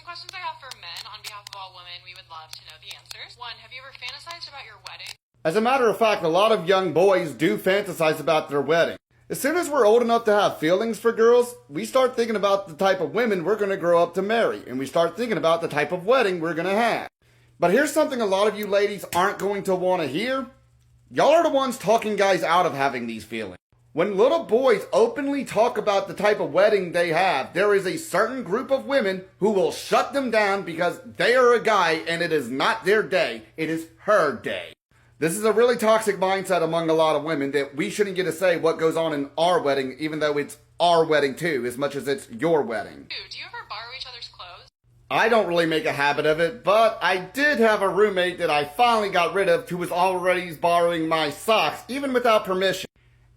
Questions I have for men on behalf of all women. We would love to know the answers. One, have you ever fantasized about your wedding? As a matter of fact, a lot of young boys do fantasize about their wedding. As soon as we're old enough to have feelings for girls, we start thinking about the type of women we're going to grow up to marry, and we start thinking about the type of wedding we're going to have. But here's something a lot of you ladies aren't going to want to hear. Y'all are the ones talking guys out of having these feelings. When little boys openly talk about the type of wedding they have, there is a certain group of women who will shut them down because they are a guy and it is not their day, it is her day. This is a really toxic mindset among a lot of women that we shouldn't get to say what goes on in our wedding, even though it's our wedding too, as much as it's your wedding. Do you ever borrow each other's clothes? I don't really make a habit of it, but I did have a roommate that I finally got rid of who was already borrowing my socks, even without permission.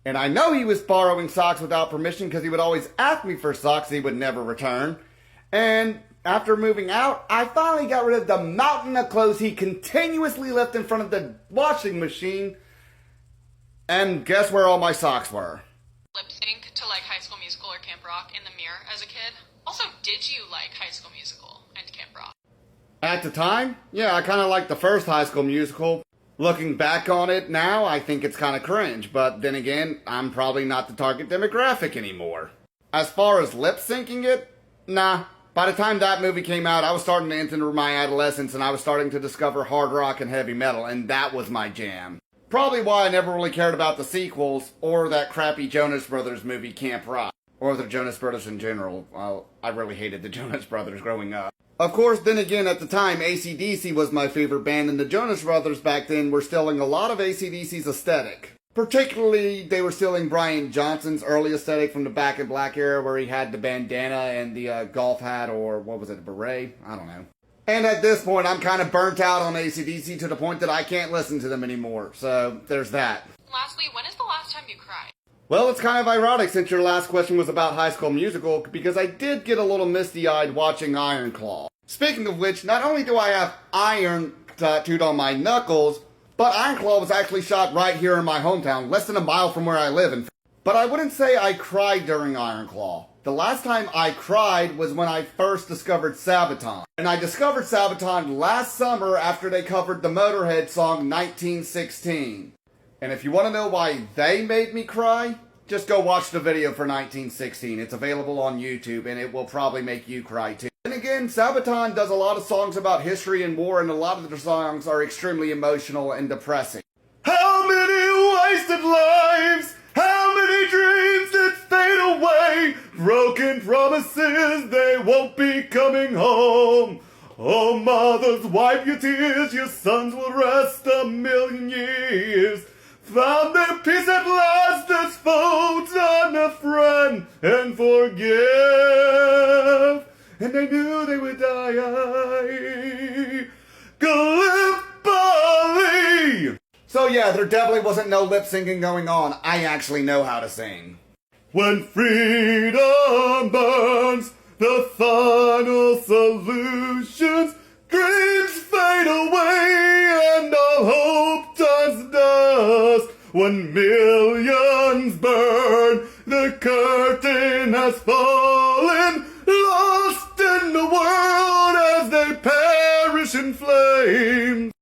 And I know he was borrowing socks without permission because he would always ask me for socks he would never return. And after moving out, I finally got rid of the mountain of clothes he continuously left in front of the washing machine. And guess where all my socks were? Lip sync to like High School Musical or Camp Rock in the mirror as a kid? Also, did you like High School Musical and Camp Rock? At the time, yeah, I kind of liked the first High School Musical. Looking back on it now, I think it's kind of cringe, but then again, I'm probably not the target demographic anymore. As far as lip syncing it, nah. By the time that movie came out, I was starting to enter my adolescence and I was starting to discover hard rock and heavy metal, and that was my jam. Probably why I never really cared about the sequels or that crappy Jonas Brothers movie Camp Rock. Or the Jonas Brothers in general. Well, I really hated the Jonas Brothers growing up. Of course, then again, at the time, AC/DC was my favorite band, and the Jonas Brothers back then were stealing a lot of AC/DC's aesthetic. Particularly, they were stealing Brian Johnson's early aesthetic from the Back in Black era, where he had the bandana and the golf hat, or what was it, a beret? I don't know. And at this point, I'm kind of burnt out on AC/DC to the point that I can't listen to them anymore, so there's that. Lastly, when is the last time you cried? Well, it's kind of ironic since your last question was about High School Musical, because I did get a little misty-eyed watching Iron Claw. Speaking of which, not only do I have iron tattooed on my knuckles, but Iron Claw was actually shot right here in my hometown, less than a mile from where I live. But I wouldn't say I cried during Iron Claw. The last time I cried was when I first discovered Sabaton. And I discovered Sabaton last summer after they covered the Motorhead song 1916. And if you want to know why they made me cry, just go watch the video for 1916. It's available on YouTube and it will probably make you cry too. And again, Sabaton does a lot of songs about history and war, and a lot of their songs are extremely emotional and depressing. How many wasted lives? How many dreams that fade away? Broken promises, they won't be coming home. Oh, mothers, wipe your tears, your sons will rest 1,000,000 years. Found their peace at last as folks on a friend and forgive. And they knew they would die. Gallipoli! So yeah, there definitely wasn't no lip syncing going on. I actually know how to sing. When freedom burns, the final solutions, dreams fade away and all hope turns to dust. When millions burn, the curtain has fallen, lost in the world as they perish in flames.